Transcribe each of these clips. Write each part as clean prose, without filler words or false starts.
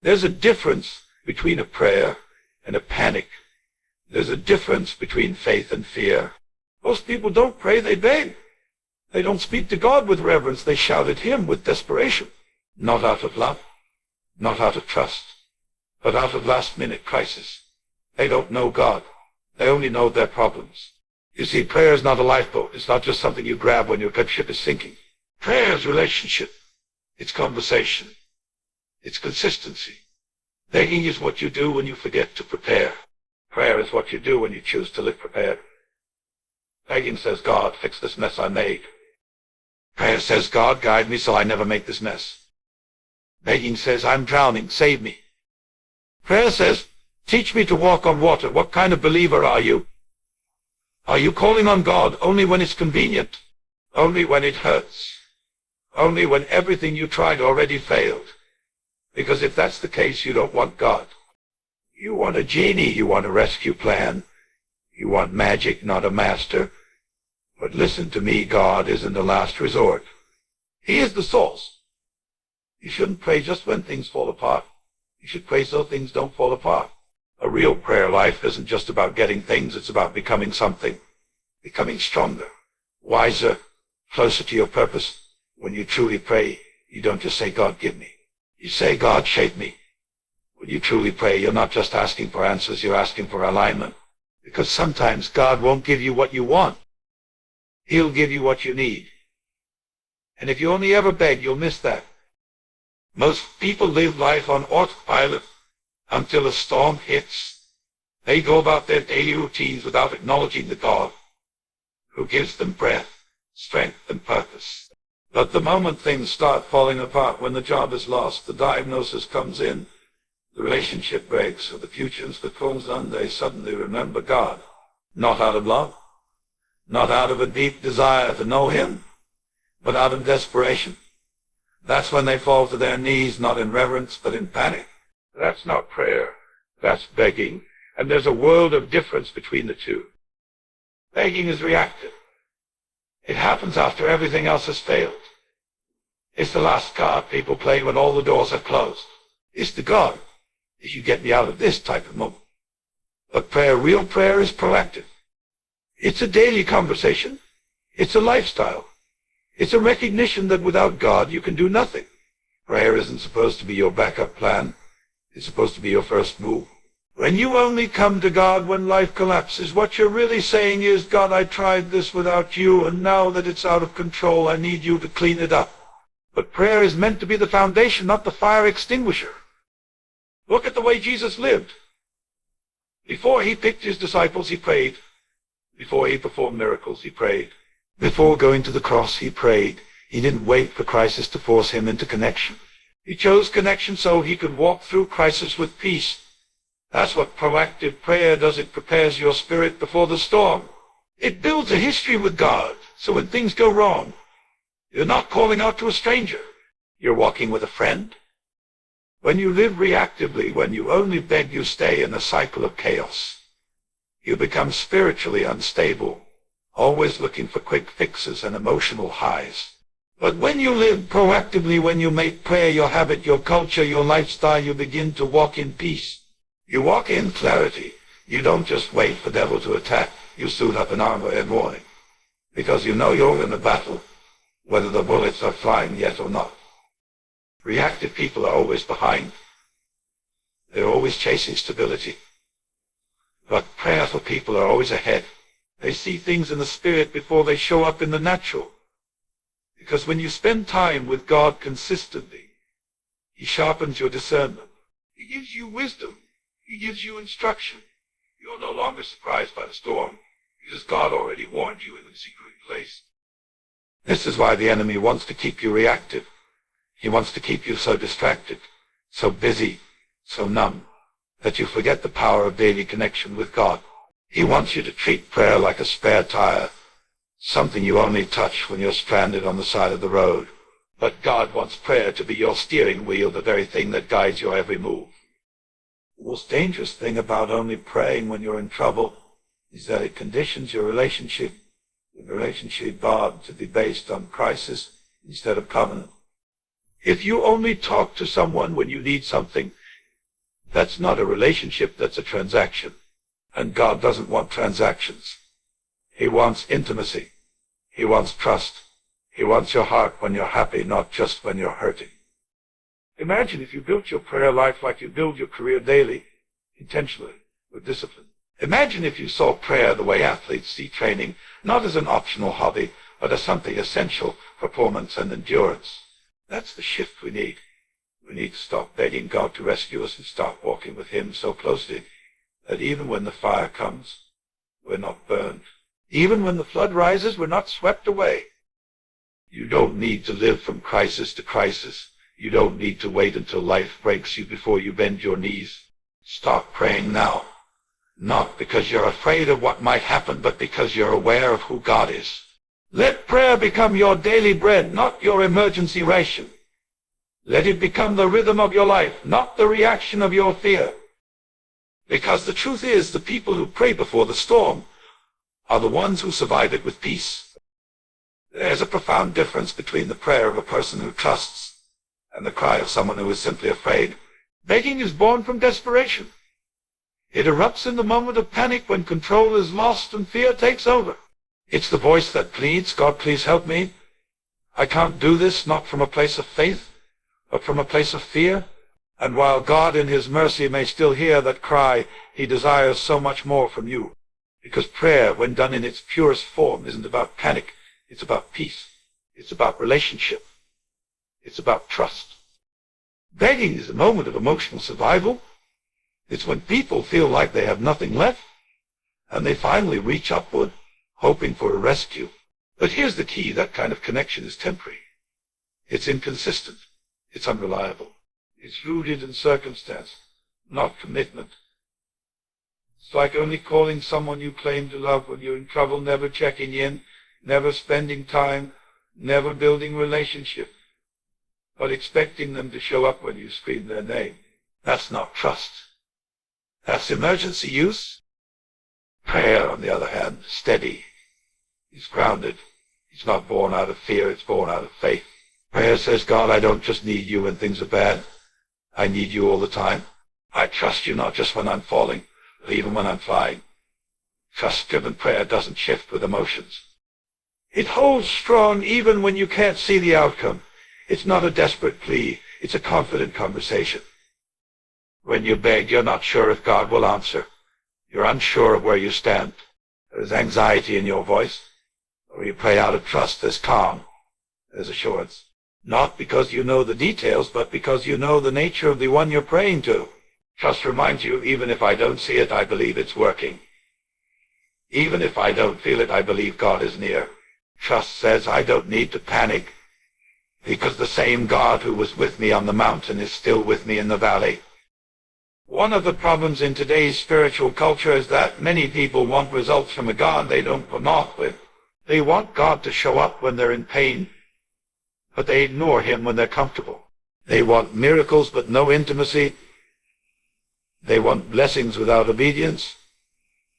There's a difference between a prayer and a panic. There's a difference between faith and fear. Most people don't pray, they beg. They don't speak to God with reverence, they shout at him with desperation. Not out of love, not out of trust, but out of last-minute crisis. They don't know God. They only know their problems. You see, prayer is not a lifeboat. It's not just something you grab when your good ship is sinking. Prayer is relationship. It's conversation. It's consistency. Begging is what you do when you forget to prepare. Prayer is what you do when you choose to live prepared. Begging says, God, fix this mess I made. Prayer says, God, guide me so I never make this mess. Begging says, I'm drowning, save me. Prayer says, teach me to walk on water. What kind of believer are you? Are you calling on God only when it's convenient? Only when it hurts? Only when everything you tried already failed? Because if that's the case, you don't want God. You want a genie, you want a rescue plan. You want magic, not a master. But listen to me, God isn't the last resort. He is the source. You shouldn't pray just when things fall apart. You should pray so things don't fall apart. A real prayer life isn't just about getting things, it's about becoming something. Becoming stronger, wiser, closer to your purpose. When you truly pray, you don't just say, God, give me. You say, God, shape me. When you truly pray, you're not just asking for answers, you're asking for alignment. Because sometimes God won't give you what you want. He'll give you what you need. And if you only ever beg, you'll miss that. Most people live life on autopilot until a storm hits. They go about their daily routines without acknowledging the God who gives them breath, strength, and purpose. But the moment things start falling apart, when the job is lost, the diagnosis comes in, the relationship breaks, or the future's becomes none, they suddenly remember God. Not out of love, not out of a deep desire to know him, but out of desperation. That's when they fall to their knees, not in reverence, but in panic. That's not prayer. That's begging. And there's a world of difference between the two. Begging is reactive. It happens after everything else has failed. It's the last card people play when all the doors are closed. It's the God, if you get me out of this type of moment. But prayer, real prayer, is proactive. It's a daily conversation. It's a lifestyle. It's a recognition that without God you can do nothing. Prayer isn't supposed to be your backup plan. It's supposed to be your first move. When you only come to God when life collapses, what you're really saying is, God, I tried this without you, and now that it's out of control, I need you to clean it up. But prayer is meant to be the foundation, not the fire extinguisher. Look at the way Jesus lived. Before he picked his disciples, he prayed. Before he performed miracles, he prayed. Before going to the cross, he prayed. He didn't wait for crisis to force him into connection. He chose connection so he could walk through crisis with peace. That's what proactive prayer does. It prepares your spirit before the storm. It builds a history with God, so when things go wrong, you're not calling out to a stranger. You're walking with a friend. When you live reactively, when you only beg, you stay in a cycle of chaos. You become spiritually unstable, always looking for quick fixes and emotional highs. But when you live proactively, when you make prayer your habit, your culture, your lifestyle, you begin to walk in peace. You walk in clarity. You don't just wait for the devil to attack. You suit up in armor and warning. Because you know you're in a battle, whether the bullets are flying yet or not. Reactive people are always behind. They're always chasing stability. But prayerful people are always ahead. They see things in the spirit before they show up in the natural. Because when you spend time with God consistently, he sharpens your discernment. He gives you wisdom. He gives you instruction. You're no longer surprised by the storm, because God already warned you in the secret place. This is why the enemy wants to keep you reactive. He wants to keep you so distracted, so busy, so numb, that you forget the power of daily connection with God. He wants you to treat prayer like a spare tire, something you only touch when you're stranded on the side of the road. But God wants prayer to be your steering wheel, the very thing that guides your every move. The most dangerous thing about only praying when you're in trouble is that it conditions your relationship, the relationship God, to be based on crisis instead of covenant. If you only talk to someone when you need something, That's not a relationship, that's a transaction. And God doesn't want transactions. He wants intimacy. He wants trust. He wants your heart when you're happy, not just when you're hurting. Imagine if you built your prayer life like you build your career daily, intentionally, with discipline. Imagine if you saw prayer the way athletes see training, not as an optional hobby, but as something essential for performance and endurance. That's the shift we need. We need to stop begging God to rescue us and start walking with Him so closely that even when the fire comes, we're not burned. Even when the flood rises, we're not swept away. You don't need to live from crisis to crisis. You don't need to wait until life breaks you before you bend your knees. Start praying now. Not because you're afraid of what might happen, but because you're aware of who God is. Let prayer become your daily bread, not your emergency ration. Let it become the rhythm of your life, not the reaction of your fear. Because the truth is, the people who pray before the storm are the ones who survive it with peace. There's a profound difference between the prayer of a person who trusts and the cry of someone who is simply afraid. Begging is born from desperation. It erupts in the moment of panic when control is lost and fear takes over. It's the voice that pleads, God, please help me. I can't do this, not from a place of faith, but from a place of fear. And while God in His mercy may still hear that cry, He desires so much more from you. Because prayer, when done in its purest form, isn't about panic. It's about peace. It's about relationship. It's about trust. Begging is a moment of emotional survival. It's when people feel like they have nothing left, and they finally reach upward, hoping for a rescue. But here's the key, that kind of connection is temporary. It's inconsistent. It's unreliable. It's rooted in circumstance, not commitment. It's like only calling someone you claim to love when you're in trouble, never checking in, never spending time, never building relationship, but expecting them to show up when you scream their name. That's not trust. That's emergency use. Prayer, on the other hand, steady. It's grounded. It's not born out of fear, it's born out of faith. Prayer says, God, I don't just need you when things are bad. I need you all the time. I trust you not just when I'm falling, but even when I'm flying. Trust-driven prayer doesn't shift with emotions. It holds strong even when you can't see the outcome. It's not a desperate plea. It's a confident conversation. When you beg, you're not sure if God will answer. You're unsure of where you stand. There's anxiety in your voice. Or you pray out of trust. There's calm. There's assurance. Not because you know the details, but because you know the nature of the one you're praying to. Trust reminds you, even if I don't see it, I believe it's working. Even if I don't feel it, I believe God is near. Trust says I don't need to panic, because the same God who was with me on the mountain is still with me in the valley. One of the problems in today's spiritual culture is that many people want results from a God they don't connect with. They want God to show up when they're in pain, but they ignore Him when they're comfortable. They want miracles but no intimacy. They want blessings without obedience.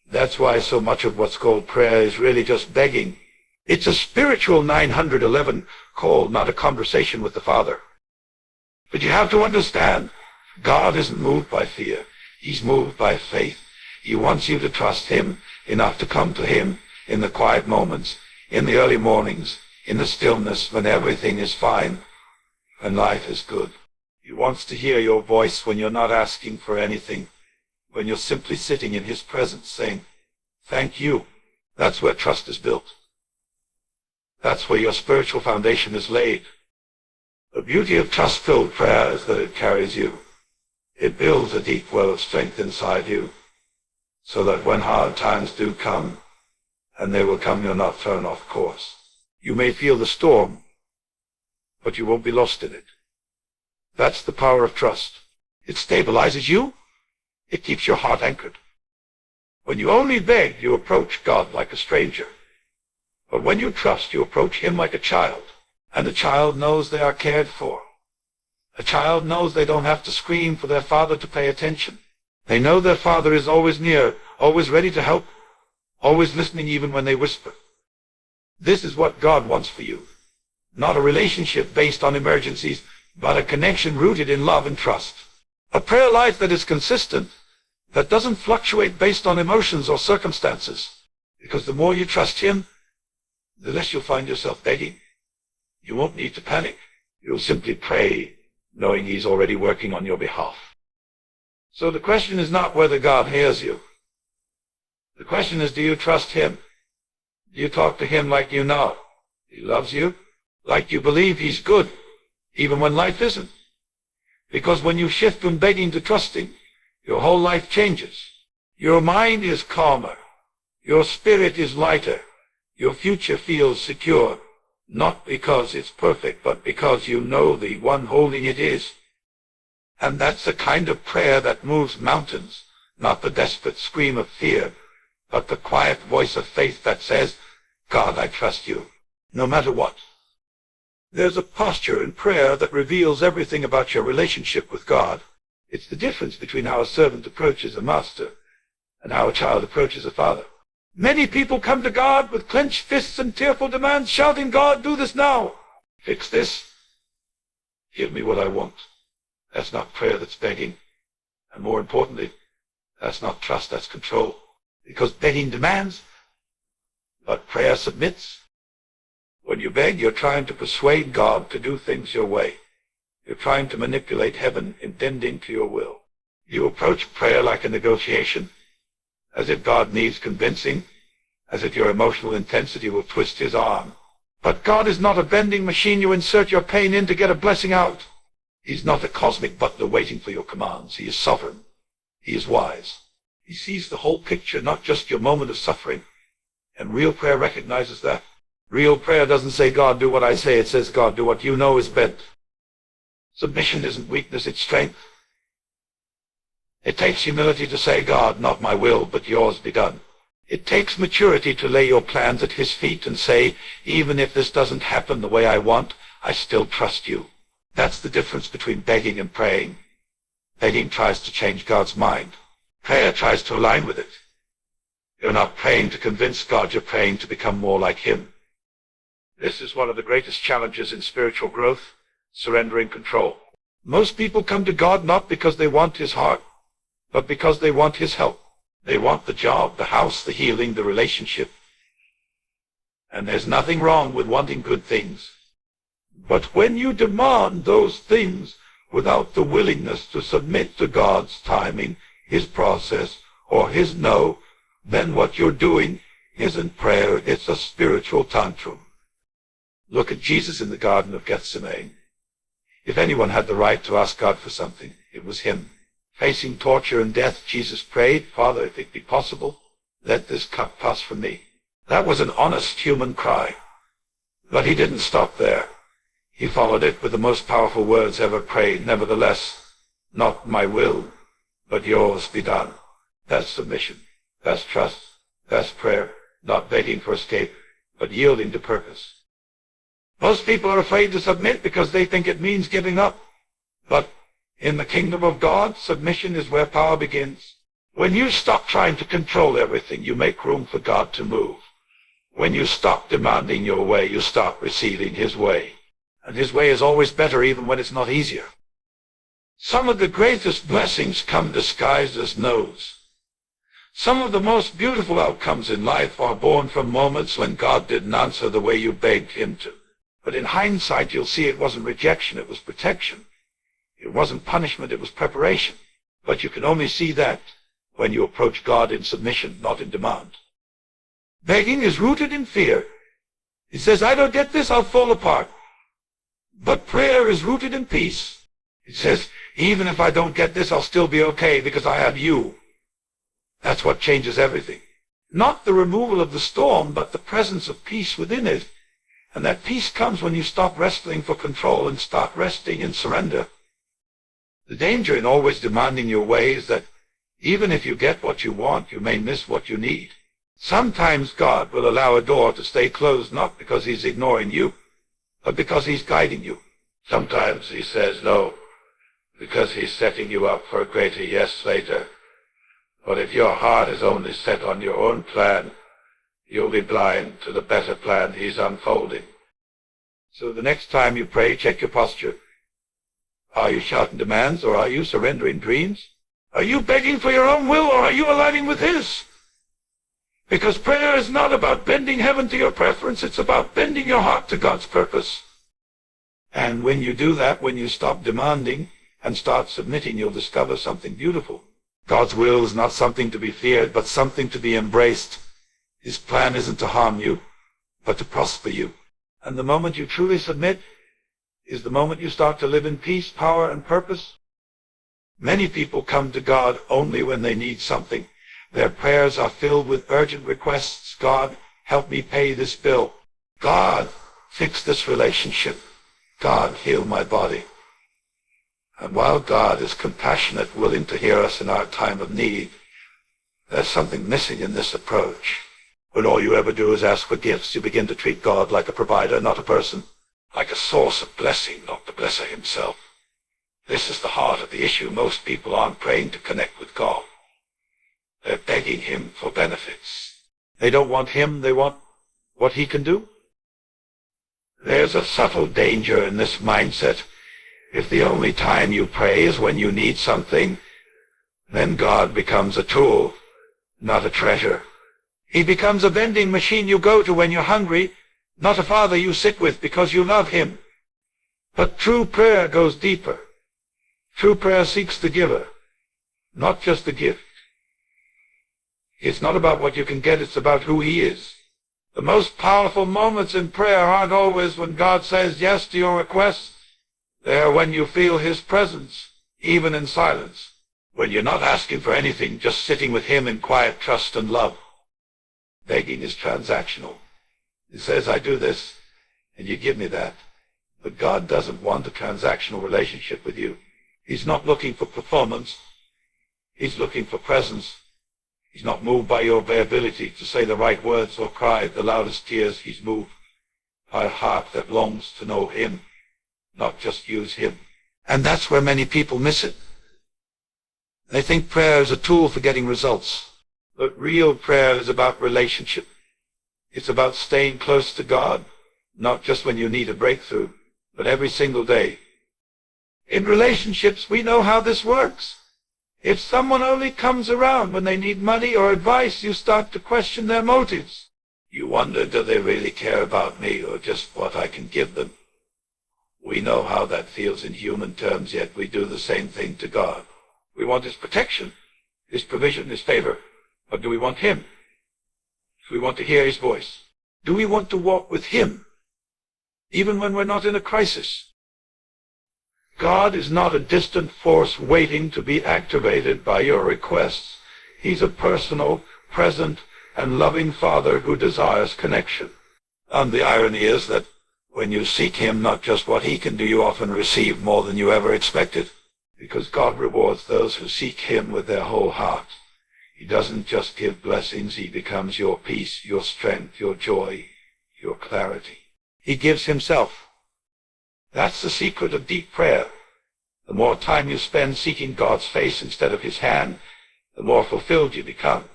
That's why so much of what's called prayer is really just begging. It's a spiritual 911 call, not a conversation with the Father. But you have to understand, God isn't moved by fear. He's moved by faith. He wants you to trust Him enough to come to Him in the quiet moments, in the early mornings, in the stillness when everything is fine and life is good. He wants to hear your voice when you're not asking for anything, when you're simply sitting in His presence saying, thank you. That's where trust is built. That's where your spiritual foundation is laid. The beauty of trust-filled prayer is that it carries you. It builds a deep well of strength inside you, so that when hard times do come, and they will come, you're not thrown off course. You may feel the storm, but you won't be lost in it. That's the power of trust. It stabilizes you. It keeps your heart anchored. When you only beg, you approach God like a stranger. But when you trust, you approach Him like a child. And the child knows they are cared for. A child knows they don't have to scream for their father to pay attention. They know their father is always near, always ready to help, always listening even when they whisper. This is what God wants for you. Not a relationship based on emergencies, but a connection rooted in love and trust. A prayer life that is consistent, that doesn't fluctuate based on emotions or circumstances. Because the more you trust him, the less you'll find yourself begging. You won't need to panic. You'll simply pray, knowing he's already working on your behalf. So the question is not whether God hears you. The question is, do you trust him? Do you talk to him like you know he loves you? Like you believe he's good, even when life isn't? Because when you shift from begging to trusting, your whole life changes. Your mind is calmer. Your spirit is lighter. Your future feels secure, not because it's perfect, but because you know the one holding it is. And that's the kind of prayer that moves mountains, not the desperate scream of fear, but the quiet voice of faith that says, God, I trust you, no matter what. There's a posture in prayer that reveals everything about your relationship with God. It's the difference between how a servant approaches a master and how a child approaches a father. Many people come to God with clenched fists and tearful demands, shouting, God, do this now. Fix this. Give me what I want. That's not prayer, that's begging. And more importantly, that's not trust, that's control. Because begging demands, but prayer submits. When you beg, you're trying to persuade God to do things your way. You're trying to manipulate heaven in bending to your will. You approach prayer like a negotiation, as if God needs convincing, as if your emotional intensity will twist his arm. But God is not a bending machine you insert your pain in to get a blessing out. He's not a cosmic butler waiting for your commands. He is sovereign. He is wise. He sees the whole picture, not just your moment of suffering. And real prayer recognizes that. Real prayer doesn't say, God, do what I say. It says, God, do what you know is best. Submission isn't weakness, it's strength. It takes humility to say, God, not my will, but yours be done. It takes maturity to lay your plans at his feet and say, even if this doesn't happen the way I want, I still trust you. That's the difference between begging and praying. Begging tries to change God's mind. Prayer tries to align with it. You're not praying to convince God, you're praying to become more like him. This is one of the greatest challenges in spiritual growth, surrendering control. Most people come to God not because they want his heart, but because they want his help. They want the job, the house, the healing, the relationship. And there's nothing wrong with wanting good things. But when you demand those things without the willingness to submit to God's timing, his process, or his no, then what you're doing isn't prayer, it's a spiritual tantrum. Look at Jesus in the Garden of Gethsemane. If anyone had the right to ask God for something, it was him. Facing torture and death, Jesus prayed, Father, if it be possible, let this cup pass from me. That was an honest human cry. But he didn't stop there. He followed it with the most powerful words ever prayed, nevertheless, not my will, but yours be done. That's submission. That's trust. That's prayer. Not begging for escape, but yielding to purpose. Most people are afraid to submit because they think it means giving up. But in the kingdom of God, submission is where power begins. When you stop trying to control everything, you make room for God to move. When you stop demanding your way, you start receiving his way. And his way is always better even when it's not easier. Some of the greatest blessings come disguised as no's. Some of the most beautiful outcomes in life are born from moments when God didn't answer the way you begged him to. But in hindsight, you'll see it wasn't rejection, it was protection. It wasn't punishment, it was preparation. But you can only see that when you approach God in submission, not in demand. Begging is rooted in fear. It says, I don't get this, I'll fall apart. But prayer is rooted in peace. It says, even if I don't get this, I'll still be okay because I have you. That's what changes everything. Not the removal of the storm, but the presence of peace within it. And that peace comes when you stop wrestling for control and start resting in surrender. The danger in always demanding your way is that even if you get what you want, you may miss what you need. Sometimes God will allow a door to stay closed not because he's ignoring you, but because he's guiding you. Sometimes he says no, because he's setting you up for a greater yes later. But if your heart is only set on your own plan, you'll be blind to the better plan he's unfolding. So the next time you pray, check your posture. Are you shouting demands, or are you surrendering dreams? Are you begging for your own will, or are you aligning with His? Because prayer is not about bending heaven to your preference, it's about bending your heart to God's purpose. And when you do that, when you stop demanding and start submitting, you'll discover something beautiful. God's will is not something to be feared, but something to be embraced. His plan isn't to harm you, but to prosper you. And the moment you truly submit is the moment you start to live in peace, power, and purpose. Many people come to God only when they need something. Their prayers are filled with urgent requests. God, help me pay this bill. God, fix this relationship. God, heal my body. And while God is compassionate, willing to hear us in our time of need, there's something missing in this approach. When all you ever do is ask for gifts, you begin to treat God like a provider, not a person, like a source of blessing, not the blesser himself. This is the heart of the issue. Most people aren't praying to connect with God. They're begging Him for benefits. They don't want Him, they want what He can do. There's a subtle danger in this mindset. If the only time you pray is when you need something, then God becomes a tool, not a treasure. He becomes a vending machine you go to when you're hungry, not a father you sit with because you love Him. But true prayer goes deeper. True prayer seeks the giver, not just the gift. It's not about what you can get, it's about who He is. The most powerful moments in prayer aren't always when God says yes to your requests. They are when you feel His presence, even in silence. When you're not asking for anything, just sitting with Him in quiet trust and love. Begging is transactional. He says, I do this, and you give me that. But God doesn't want a transactional relationship with you. He's not looking for performance. He's looking for presence. He's not moved by your ability to say the right words or cry the loudest tears. He's moved by a heart that longs to know Him, not just use Him. And that's where many people miss it. They think prayer is a tool for getting results. But real prayer is about relationship. It's about staying close to God, not just when you need a breakthrough, but every single day. In relationships, we know how this works. If someone only comes around when they need money or advice, you start to question their motives. You wonder, do they really care about me or just what I can give them? We know how that feels in human terms, yet we do the same thing to God. We want His protection, His provision, His favor. But do we want Him? Do we want to hear His voice? Do we want to walk with Him, even when we're not in a crisis? God is not a distant force waiting to be activated by your requests. He's a personal, present, and loving Father who desires connection. And the irony is that when you seek Him, not just what He can do, you often receive more than you ever expected, because God rewards those who seek Him with their whole heart. He doesn't just give blessings, He becomes your peace, your strength, your joy, your clarity. He gives Himself. That's the secret of deep prayer. The more time you spend seeking God's face instead of His hand, the more fulfilled you become.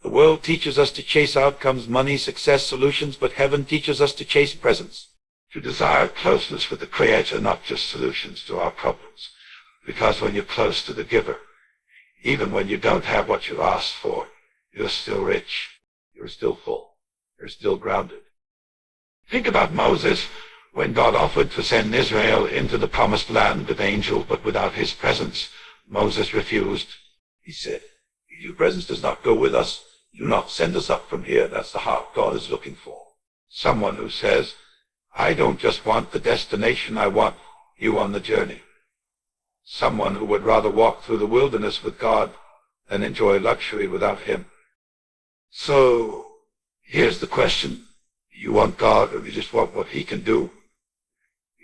The world teaches us to chase outcomes, money, success, solutions, but heaven teaches us to chase presence, to desire closeness with the Creator, not just solutions to our problems. Because when you're close to the giver, even when you don't have what you asked for, you're still rich, you're still full, you're still grounded. Think about Moses, when God offered to send Israel into the promised land with angels, but without His presence. Moses refused. He said, if your presence does not go with us, do not send us up from here. That's the heart God is looking for. Someone who says, I don't just want the destination, I want you on the journey. Someone who would rather walk through the wilderness with God than enjoy luxury without Him. So, here's the question. Do you want God, or do you just want what He can do?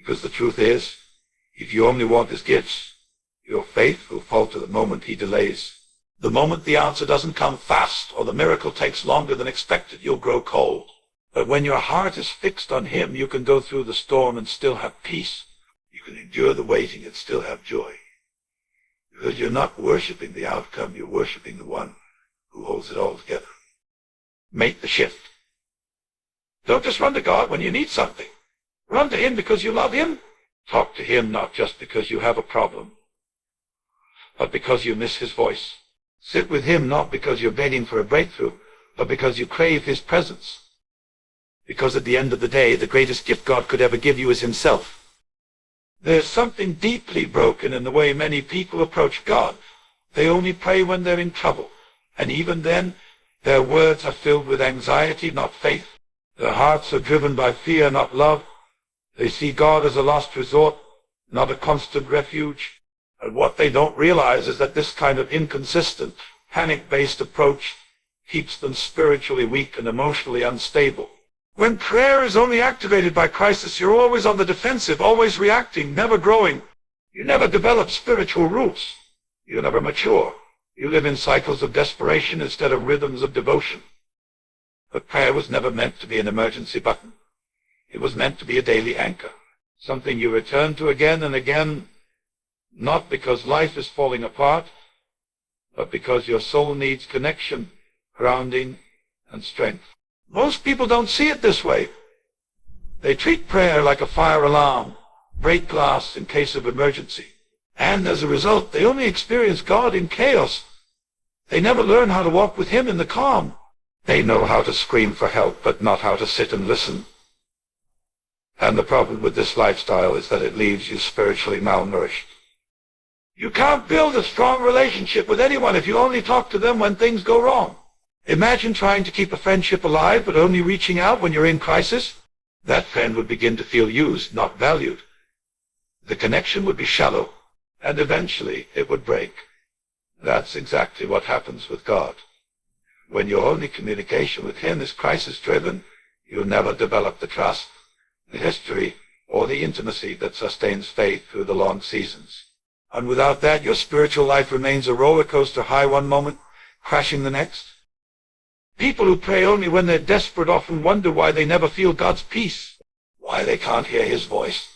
Because the truth is, if you only want His gifts, your faith will falter the moment He delays. The moment the answer doesn't come fast, or the miracle takes longer than expected, you'll grow cold. But when your heart is fixed on Him, you can go through the storm and still have peace. You can endure the waiting and still have joy. Because you're not worshiping the outcome, you're worshiping the one who holds it all together. Make the shift. Don't just run to God when you need something. Run to Him because you love Him. Talk to him not just because you have a problem, but because you miss his voice. Sit with him not because you're begging for a breakthrough, but because you crave his presence. Because at the end of the day, the greatest gift God could ever give you is himself. There's something deeply broken in the way many people approach God. They only pray when they're in trouble, and even then, their words are filled with anxiety, not faith. Their hearts are driven by fear, not love. They see God as a last resort, not a constant refuge. And what they don't realize is that this kind of inconsistent, panic-based approach keeps them spiritually weak and emotionally unstable. When prayer is only activated by crisis, you're always on the defensive, always reacting, never growing. You never develop spiritual roots. You never mature. You live in cycles of desperation instead of rhythms of devotion. But prayer was never meant to be an emergency button. It was meant to be a daily anchor, something you return to again and again, not because life is falling apart, but because your soul needs connection, grounding, and strength. Most people don't see it this way. They treat prayer like a fire alarm, break glass in case of emergency. And as a result, they only experience God in chaos. They never learn how to walk with him in the calm. They know how to scream for help, but not how to sit and listen. And the problem with this lifestyle is that it leaves you spiritually malnourished. You can't build a strong relationship with anyone if you only talk to them when things go wrong. Imagine trying to keep a friendship alive, but only reaching out when you're in crisis. That friend would begin to feel used, not valued. The connection would be shallow, and eventually it would break. That's exactly what happens with God. When your only communication with him is crisis-driven, you'll never develop the trust, the history, or the intimacy that sustains faith through the long seasons. And without that, your spiritual life remains a roller coaster high one moment, crashing the next. People who pray only when they're desperate often wonder why they never feel God's peace, why they can't hear his voice,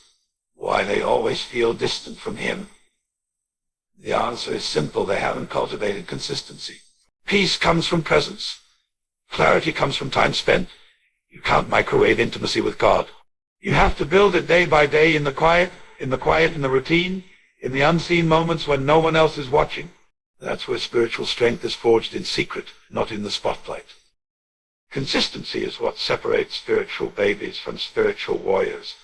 why they always feel distant from him. The answer is simple: they haven't cultivated consistency. Peace comes from presence. Clarity comes from time spent. You can't microwave intimacy with God. You have to build it day by day in the quiet, in the routine, in the unseen moments when no one else is watching. That's where spiritual strength is forged in secret, not in the spotlight. Consistency is what separates spiritual babies from spiritual warriors.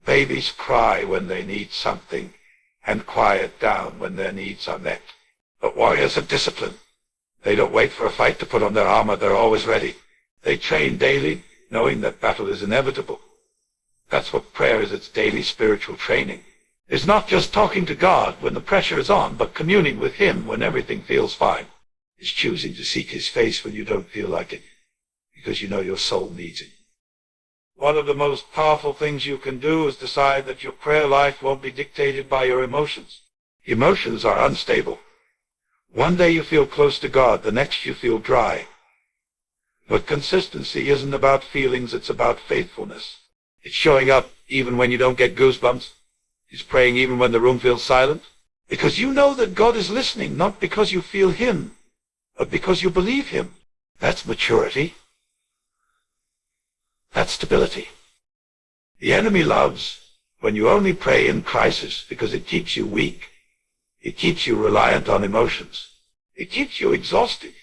Babies cry when they need something and quiet down when their needs are met. But warriors have discipline. They don't wait for a fight to put on their armor. They're always ready. They train daily, knowing that battle is inevitable. That's what prayer is. It's daily spiritual training. It's not just talking to God when the pressure is on, but communing with him when everything feels fine. It's choosing to seek his face when you don't feel like it, because you know your soul needs it. One of the most powerful things you can do is decide that your prayer life won't be dictated by your emotions. Emotions are unstable. One day you feel close to God, the next you feel dry. But consistency isn't about feelings, it's about faithfulness. It's showing up even when you don't get goosebumps. It's praying even when the room feels silent. Because you know that God is listening, not because you feel him, but because you believe him. That's maturity. That's stability. The enemy loves when you only pray in crisis because it keeps you weak. It keeps you reliant on emotions. It keeps you exhausted.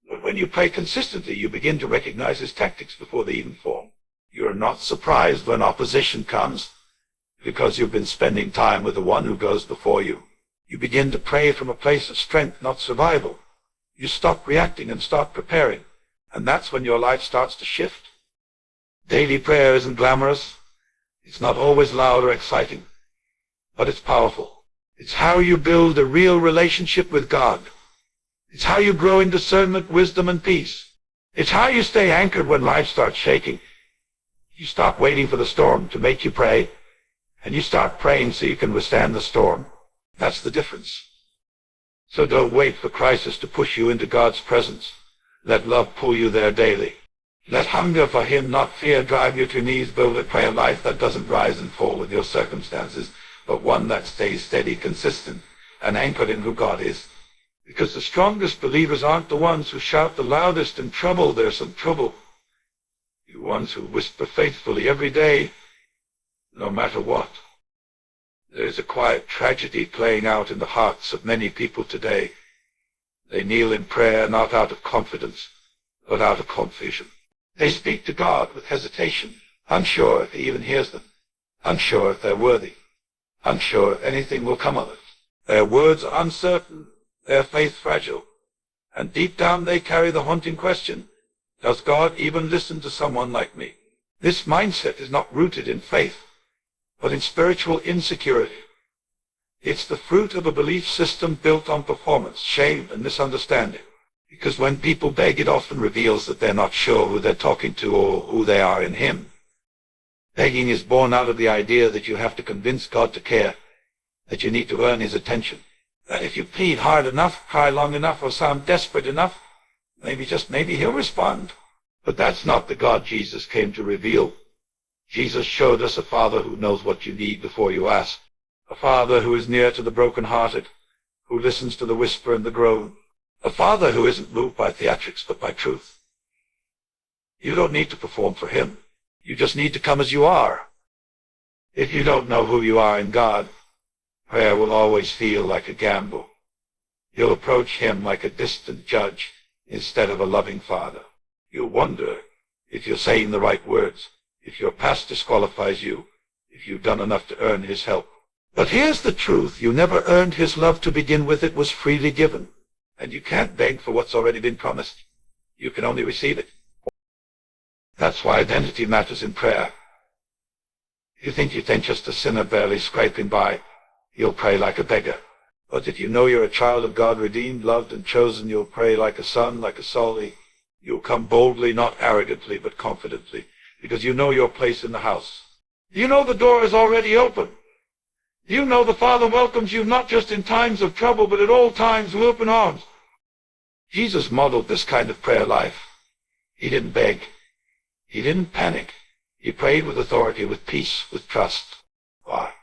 But when you pray consistently, you begin to recognize his tactics before they even form. You're not surprised when opposition comes, because you've been spending time with the one who goes before you. You begin to pray from a place of strength, not survival. You stop reacting and start preparing. And that's when your life starts to shift. Daily prayer isn't glamorous. It's not always loud or exciting. But it's powerful. It's how you build a real relationship with God. It's how you grow in discernment, wisdom, and peace. It's how you stay anchored when life starts shaking. You stop waiting for the storm to make you pray, and you start praying so you can withstand the storm. That's the difference. So don't wait for crisis to push you into God's presence. Let love pull you there daily. Let hunger for him, not fear, drive you to your knees. Build a prayer life that doesn't rise and fall with your circumstances, but one that stays steady, consistent, and anchored in who God is. Because the strongest believers aren't the ones who shout the loudest in trouble. There's some trouble. The ones who whisper faithfully every day, no matter what. There is a quiet tragedy playing out in the hearts of many people today. They kneel in prayer not out of confidence, but out of confusion. They speak to God with hesitation, unsure if he even hears them, unsure if they're worthy, unsure if anything will come of it. Their words are uncertain, their faith fragile, and deep down they carry the haunting question, does God even listen to someone like me? This mindset is not rooted in faith, but in spiritual insecurity. It's the fruit of a belief system built on performance, shame, and misunderstanding. Because when people beg, it often reveals that they're not sure who they're talking to or who they are in him. Begging is born out of the idea that you have to convince God to care, that you need to earn his attention, that if you plead hard enough, cry long enough, or sound desperate enough, maybe, just maybe, he'll respond. But that's not the God Jesus came to reveal. Jesus showed us a Father who knows what you need before you ask, a Father who is near to the broken-hearted, who listens to the whisper and the groan, a Father who isn't moved by theatrics but by truth. You don't need to perform for him. You just need to come as you are. If you don't know who you are in God, prayer will always feel like a gamble. You'll approach him like a distant judge instead of a loving Father. You'll wonder if you're saying the right words, if your past disqualifies you, if you've done enough to earn his help. But here's the truth. You never earned his love to begin with. It was freely given. And you can't beg for what's already been promised. You can only receive it. That's why identity matters in prayer. You think just a sinner barely scraping by, you'll pray like a beggar. But if you know you're a child of God, redeemed, loved, and chosen, you'll pray like a son, like a Sauli. You'll come boldly, not arrogantly, but confidently, because you know your place in the house. You know the door is already open. You know the Father welcomes you not just in times of trouble, but at all times with open arms. Jesus modeled this kind of prayer life. He didn't beg. He didn't panic. He prayed with authority, with peace, with trust. Why?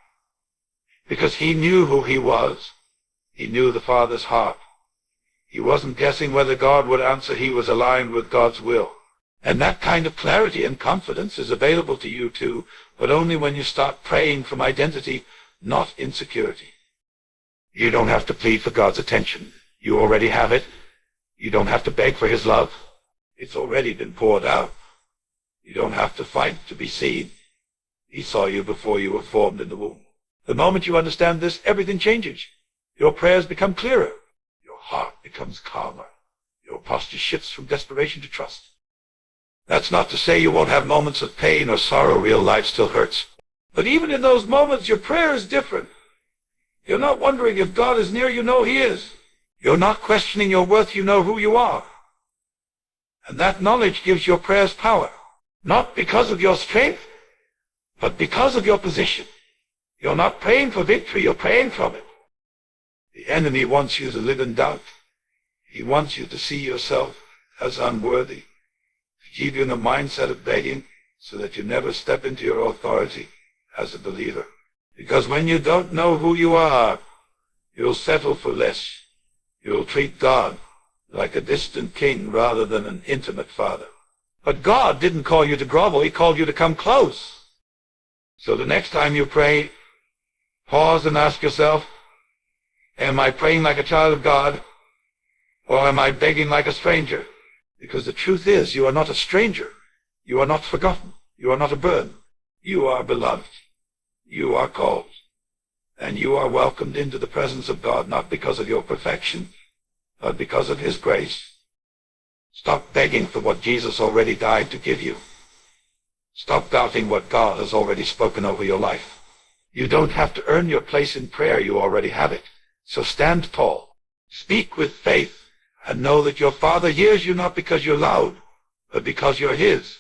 Because he knew who he was. He knew the Father's heart. He wasn't guessing whether God would answer. He was aligned with God's will. And that kind of clarity and confidence is available to you too, but only when you start praying from identity, not insecurity. You don't have to plead for God's attention. You already have it. You don't have to beg for his love. It's already been poured out. You don't have to fight to be seen. He saw you before you were formed in the womb. The moment you understand this, everything changes. Your prayers become clearer. Your heart becomes calmer. Your posture shifts from desperation to trust. That's not to say you won't have moments of pain or sorrow. Real life still hurts. But even in those moments, your prayer is different. You're not wondering if God is near. You know he is. You're not questioning your worth. You know who you are. And that knowledge gives your prayers power. Not because of your strength, but because of your position. You're not praying for victory. You're praying from it. The enemy wants you to live in doubt. He wants you to see yourself as unworthy, to keep you in the mindset of begging so that you never step into your authority as a believer. Because when you don't know who you are, you'll settle for less. You'll treat God like a distant king rather than an intimate father. But God didn't call you to grovel. He called you to come close. So the next time you pray, pause and ask yourself, am I praying like a child of God, or am I begging like a stranger? Because the truth is, you are not a stranger. You are not forgotten. You are not a burden. You are beloved. You are called. And you are welcomed into the presence of God, not because of your perfection, but because of his grace. Stop begging for what Jesus already died to give you. Stop doubting what God has already spoken over your life. You don't have to earn your place in prayer. You already have it. So stand tall. Speak with faith and know that your Father hears you not because you're loud, but because you're his.